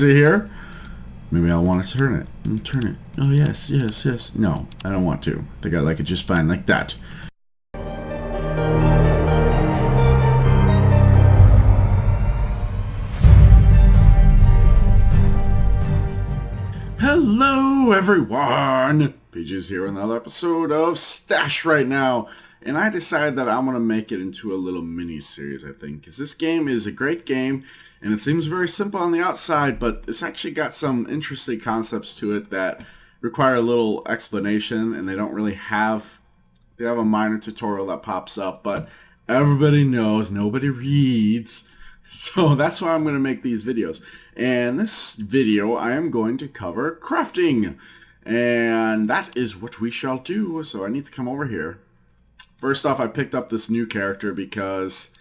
it here? Maybe I want to turn it. Turn it. Oh, yes, yes, yes. No, I don't want to. I think I like it just fine like that. Hello, everyone! Peaches here with another episode of Stash right now. And I decided that I'm going to make it into a little mini-series, I think. Because this game is a great game, and it seems very simple on the outside, but it's actually got some interesting concepts to it that require a little explanation, and they don't really have... They have a minor tutorial that pops up, but everybody knows, nobody reads. So that's why I'm going to make these videos. And this video, I am going to cover crafting. And that is what we shall do. So I need to come over here. First off, I picked up this new character because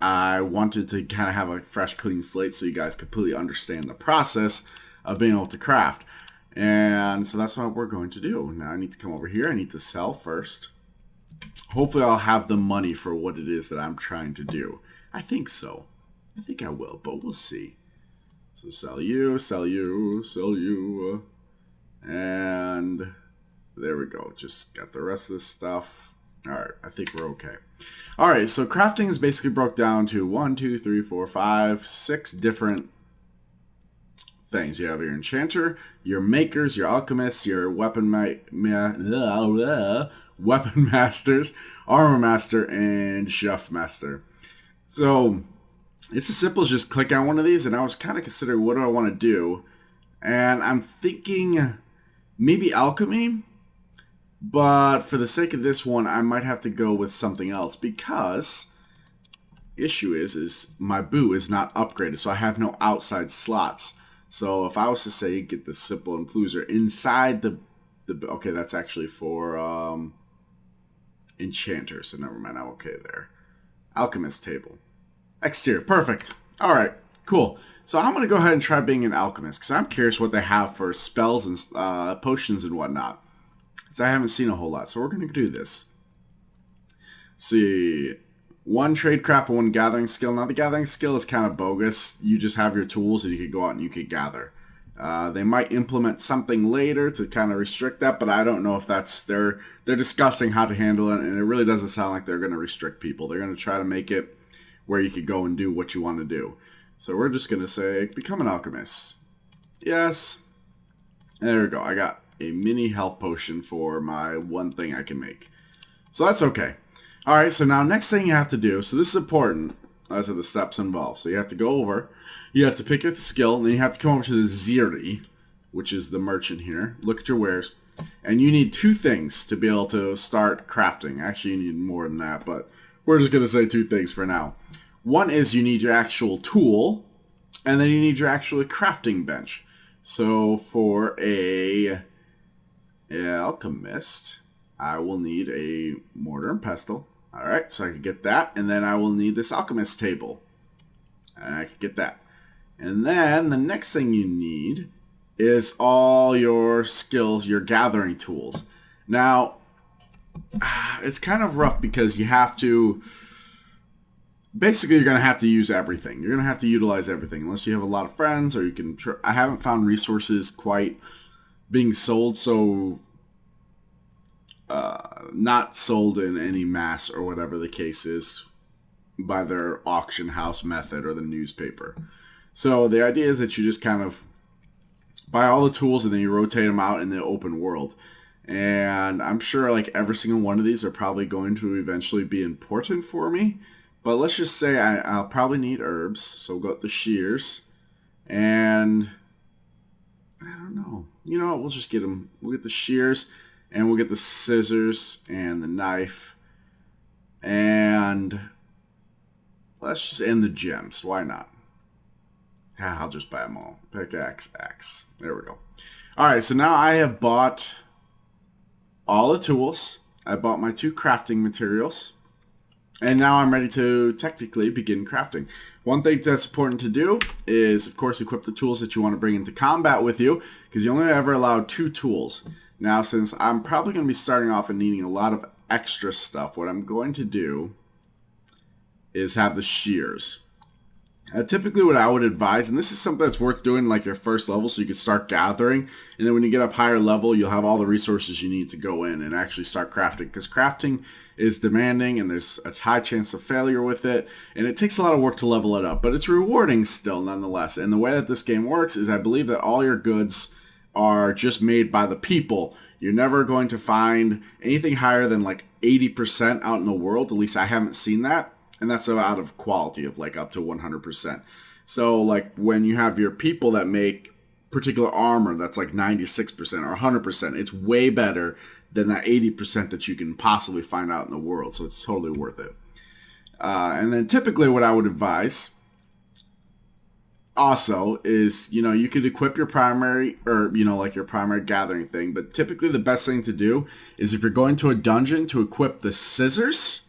I wanted to kind of have a fresh, clean slate so you guys completely understand the process of being able to craft. And so that's what we're going to do. Now I need to come over here. I need to sell first. Hopefully I'll have the money for what it is that I'm trying to do. I think so. I think I will, but we'll see. So sell you, sell you, sell you. And there we go. Just got the rest of this stuff. Alright, I think we're okay. Alright, so crafting is basically broke down to 1, 2, 3, 4, 5, 6 different things. You have your enchanter, your makers, your alchemists, your weapon masters, armor master, and chef master. So it's as simple as just click on one of these, and I was kind of considering what do I want to do, and I'm thinking maybe alchemy, but for the sake of this one, I might have to go with something else because issue is my boo is not upgraded, so I have no outside slots. So if I was to say get the simple influencer inside the okay, that's actually for enchanter, so never mind, I'm okay there. Alchemist table. Exterior, perfect. Alright, cool. So I'm going to go ahead and try being an alchemist, because I'm curious what they have for spells and potions and whatnot. Because I haven't seen a whole lot, so we're going to do this. See, 1 tradecraft, 1 gathering skill. Now the gathering skill is kind of bogus. You just have your tools and you can go out and you can gather. They might implement something later to kind of restrict that, but I don't know if that's... They're discussing how to handle it, and it really doesn't sound like they're going to restrict people. They're going to try to make it where you could go and do what you want to do. So we're just going to say, become an alchemist. Yes. And there we go. I got a mini health potion for my one thing I can make. So that's okay. Alright, so now next thing you have to do, so this is important, as are the steps involved. So you have to go over, you have to pick your skill, and then you have to come over to the Ziri, which is the merchant here. Look at your wares. And you need 2 things to be able to start crafting. Actually, you need more than that, but we're just going to say 2 things for now. One is you need your actual tool, and then you need your actual crafting bench. So for a alchemist, I will need a mortar and pestle. Alright, so I can get that, and then I will need this alchemist table. And I can get that. And then the next thing you need is all your skills, your gathering tools. Now, it's kind of rough because you have to... Basically, you're going to have to use everything. You're going to have to utilize everything. Unless you have a lot of friends, or you can... I haven't found resources quite being sold, so... not sold in any mass, or whatever the case is, by their auction house method or the newspaper. So the idea is that you just kind of buy all the tools and then you rotate them out in the open world. And I'm sure like every single one of these are probably going to eventually be important for me. But let's just say I'll probably need herbs. So we'll go with the shears. And I don't know. You know what? We'll just get them. We'll get the shears. And we'll get the scissors and the knife. And let's just end the gems. Why not? I'll just buy them all. Pickaxe, axe. There we go. Alright, so now I have bought all the tools. I bought my 2 crafting materials. And now I'm ready to technically begin crafting. One thing that's important to do is, of course, equip the tools that you want to bring into combat with you. Because you only ever allow 2 tools. Now, since I'm probably going to be starting off and needing a lot of extra stuff, what I'm going to do is have the shears. Typically what I would advise, and this is something that's worth doing like your first level so you can start gathering, and then when you get up higher level, you'll have all the resources you need to go in and actually start crafting, because crafting is demanding and there's a high chance of failure with it, and it takes a lot of work to level it up, but it's rewarding still nonetheless. And the way that this game works is I believe that all your goods are just made by the people. You're never going to find anything higher than like 80% out in the world, at least I haven't seen that. And that's out of quality of like up to 100%. So like when you have your people that make particular armor that's like 96% or 100%, it's way better than that 80% that you can possibly find out in the world. So it's totally worth it. And then typically what I would advise also is, you could equip your primary, or, like your primary gathering thing. But typically the best thing to do is if you're going to a dungeon, to equip the scissors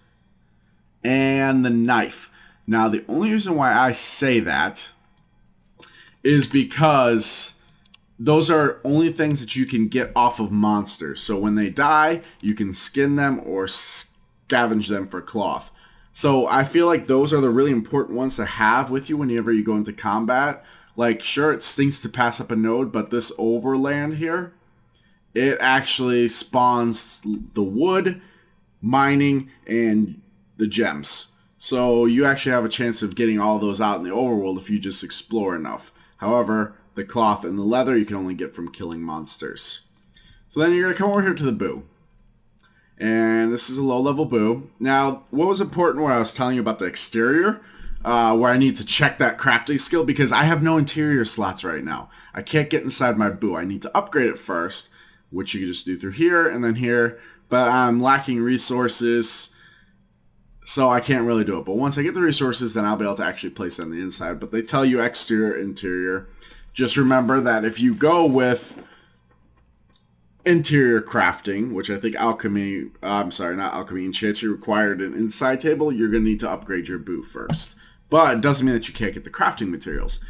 and the knife. Now, the only reason why I say that is because those are only things that you can get off of monsters. So when they die, you can skin them or scavenge them for cloth. So I feel like those are the really important ones to have with you whenever you go into combat. Like, sure, it stinks to pass up a node, but this overland here, it actually spawns the wood, mining, and the gems. So you actually have a chance of getting all those out in the overworld if you just explore enough. However, the cloth and the leather you can only get from killing monsters. So then you're going to come over here to the boo. And this is a low level boo. Now, what was important when I was telling you about the exterior, where I need to check that crafting skill, because I have no interior slots right now. I can't get inside my boo. I need to upgrade it first, which you can just do through here and then here. But I'm lacking resources, so I can't really do it. But once I get the resources, then I'll be able to actually place it on the inside. But they tell you exterior, interior. Just remember that if you go with interior crafting, which I think alchemy, enchanting required an inside table, you're going to need to upgrade your boo first. But it doesn't mean that you can't get the crafting materials.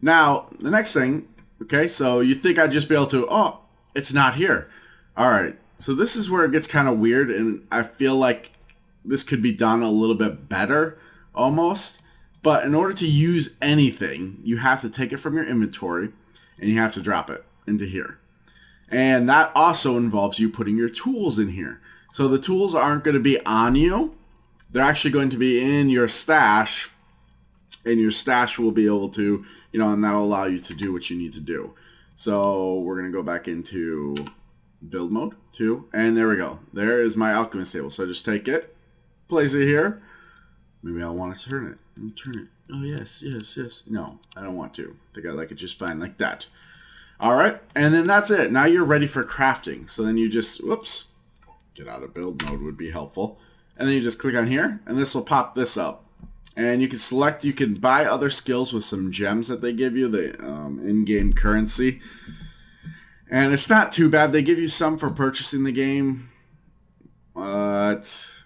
Now, the next thing, okay, so you think I'd just be able to, oh, it's not here. All right, so this is where it gets kind of weird, and I feel like this could be done a little bit better, almost. But in order to use anything, you have to take it from your inventory, and you have to drop it into here. And that also involves you putting your tools in here. So the tools aren't going to be on you. They're actually going to be in your stash, and your stash will be able to, and that'll allow you to do what you need to do. So we're going to go back into build mode 2, and there we go. There is my alchemist table. So just take it, place it here. Maybe I want to turn it. Turn it. Oh, yes. No, I don't want to. I think I like it just fine like that. All right, and then that's it. Now you're ready for crafting. So then you just, whoops, get out of build mode would be helpful. And then you just click on here, and this will pop this up. And you can select, you can buy other skills with some gems that they give you, the in-game currency. And it's not too bad. They give you some for purchasing the game. But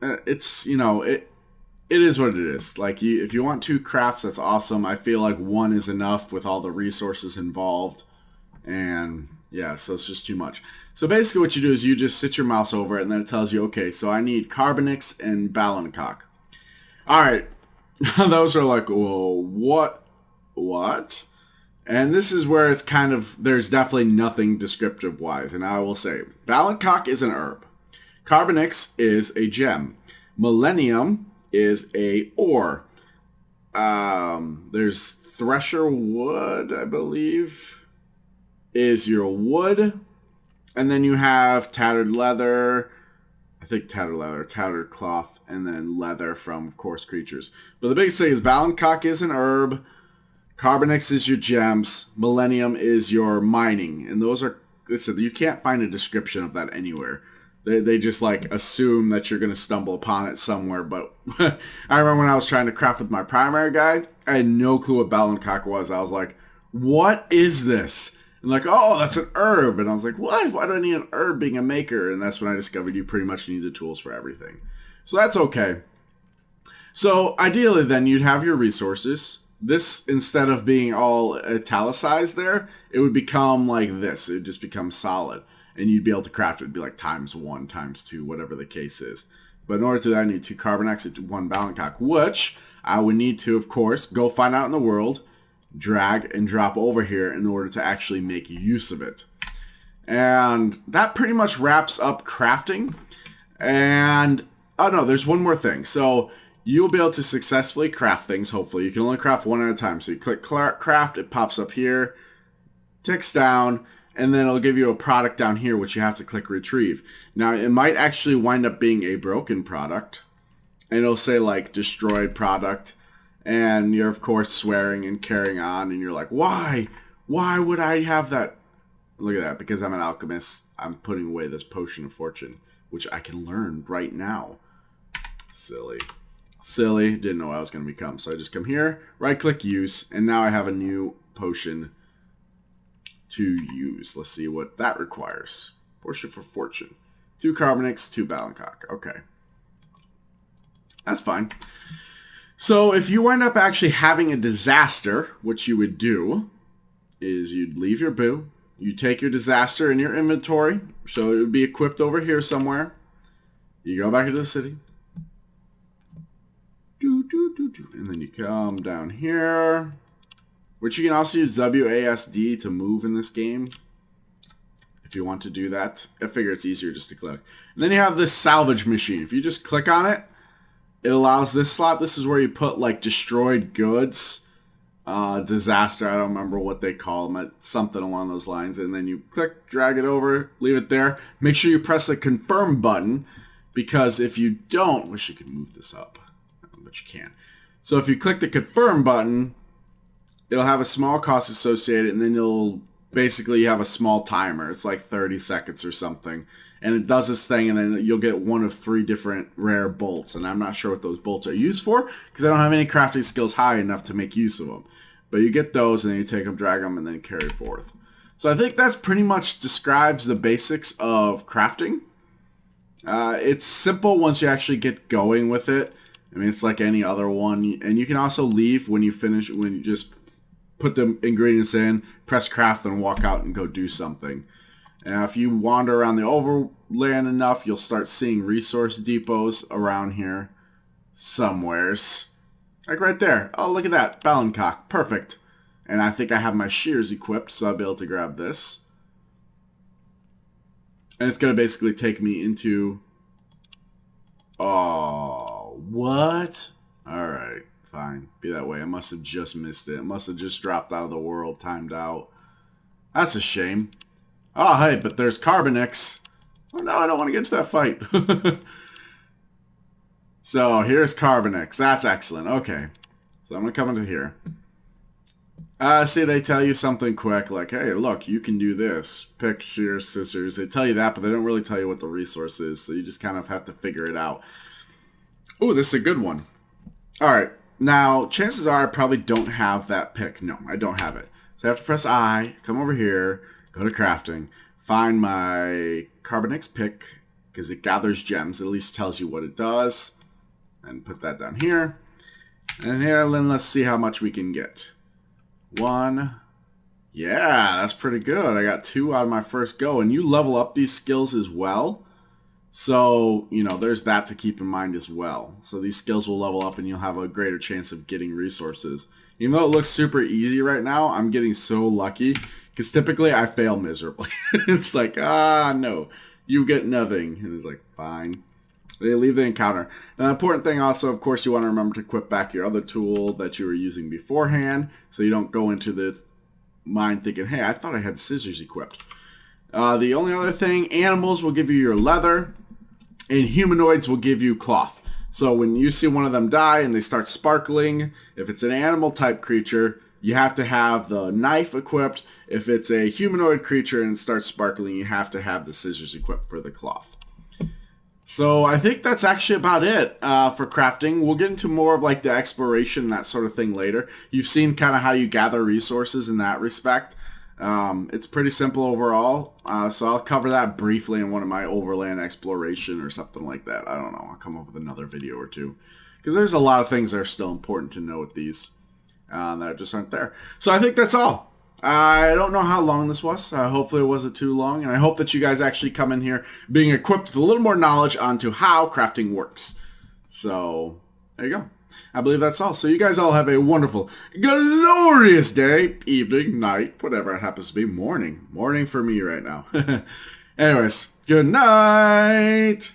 it's, it is what it is. Like, if you want 2 crafts, that's awesome. I feel like 1 is enough with all the resources involved. And yeah, so it's just too much. So basically what you do is you just sit your mouse over it, and then it tells you, okay, so I need Carbonix and Ballencock. All right. Those are like, whoa, what? And this is where it's kind of, there's definitely nothing descriptive wise. And I will say, Ballencock is an herb. Carbonix is a gem. Millennium is a ore. There's Thresher Wood, I believe, is your wood. And then you have Tattered Leather, Tattered Cloth, and then Leather from, of course, creatures. But the biggest thing is Ballencock is an herb. Carbonix is your gems. Millennium is your mining. And those are, listen, you can't find a description of that anywhere. They just like assume that you're going to stumble upon it somewhere. But I remember when I was trying to craft with my primary guide, I had no clue what Ballencock was. I was like, what is this? And like, oh, that's an herb. And I was like, what? Why do I need an herb being a maker? And that's when I discovered you pretty much need the tools for everything. So that's okay. So ideally then you'd have your resources. This, instead of being all italicized there, it would become like this. It would just become solid. And you'd be able to craft it. It'd be like ×1, ×2, whatever the case is. But in order to do that, I need 2 Carbonix and 1 Ballencock, which I would need to, of course, go find out in the world, drag and drop over here in order to actually make use of it. And that pretty much wraps up crafting. And, oh no, there's one more thing. So you'll be able to successfully craft things, hopefully. You can only craft one at a time. So you click craft, it pops up here, ticks down, and then it'll give you a product down here, which you have to click retrieve. Now, it might actually wind up being a broken product, and it'll say, like, destroyed product, and you're, of course, swearing and carrying on, and you're like, why? Why would I have that? Look at that, because I'm an alchemist, I'm putting away this potion of fortune, which I can learn right now. Silly. Silly, didn't know what I was going to become. So I just come here, right-click use, and now I have a new potion to use. Let's see what that requires. Potion for fortune. 2 Carbonix, 2 Ballencock. Okay. That's fine. So if you wind up actually having a disaster, what you would do is you'd leave your boo. You take your disaster in your inventory. So it would be equipped over here somewhere. You go back into the city. And then you come down here. Which you can also use WASD to move in this game. If you want to do that. I figure it's easier just to click. And then you have this salvage machine. If you just click on it, it allows this slot. This is where you put like destroyed goods. Disaster, I don't remember what they call them. Something along those lines. And then you click, drag it over, leave it there. Make sure you press the confirm button. Because if you don't, wish you could move this up. But you can't. So if you click the confirm button, it'll have a small cost associated, and then you'll basically have a small timer. It's like 30 seconds or something. And it does this thing, and then you'll get one of 3 different rare bolts. And I'm not sure what those bolts are used for, because I don't have any crafting skills high enough to make use of them. But you get those, and then you take them, drag them, and then carry forth. So I think that's pretty much describes the basics of crafting. It's simple once you actually get going with it. I mean, it's like any other one. And you can also leave when you finish, when you just put the ingredients in, press craft, and walk out and go do something. And if you wander around the overland enough, you'll start seeing resource depots around here somewheres. Like right there. Oh, look at that. Ballencock. Perfect. And I think I have my shears equipped, so I'll be able to grab this. And it's going to basically take me into... Oh, what? Alright, fine. Be that way. I must have just missed it. It must have just dropped out of the world, timed out. That's a shame. Oh, hey, but there's Carbonix. Oh, no, I don't want to get into that fight. So, here's Carbonix. That's excellent. Okay. So, I'm going to come into here. See, they tell you something quick, like, hey, look, you can do this. Pick, shears, scissors. They tell you that, but they don't really tell you what the resource is, so you just kind of have to figure it out. Ooh, this is a good one. Alright, now, chances are I probably don't have that pick. No, I don't have it. So I have to press I, come over here, go to crafting, find my Carbonix pick, because it gathers gems. It at least tells you what it does. And put that down here. And here, then let's see how much we can get. 1. Yeah, that's pretty good. I got 2 out of my first go. And you level up these skills as well. So, you know, there's that to keep in mind as well. So these skills will level up and you'll have a greater chance of getting resources. Even though it looks super easy right now, I'm getting so lucky. Because typically I fail miserably. It's like, no, you get nothing. And it's like, fine. They leave the encounter. Now, the important thing also, of course, you want to remember to equip back your other tool that you were using beforehand, so you don't go into the mind thinking, hey, I thought I had scissors equipped. The only other thing, animals will give you your leather, and humanoids will give you cloth. So when you see one of them die and they start sparkling, if it's an animal type creature, you have to have the knife equipped. If it's a humanoid creature and it starts sparkling, you have to have the scissors equipped for the cloth. So I think that's actually about it for crafting. We'll get into more of like the exploration and that sort of thing later. You've seen kind of how you gather resources in that respect. It's pretty simple overall. So I'll cover that briefly in one of my overland exploration or something like that. I don't know. I'll come up with another video or two. Because there's a lot of things that are still important to know with these that just aren't there. So I think that's all. I don't know how long this was. Hopefully it wasn't too long. And I hope that you guys actually come in here being equipped with a little more knowledge onto how crafting works. So, there you go. I believe that's all. So you guys all have a wonderful, glorious day, evening, night, whatever it happens to be, morning. Morning for me right now. Anyways, good night.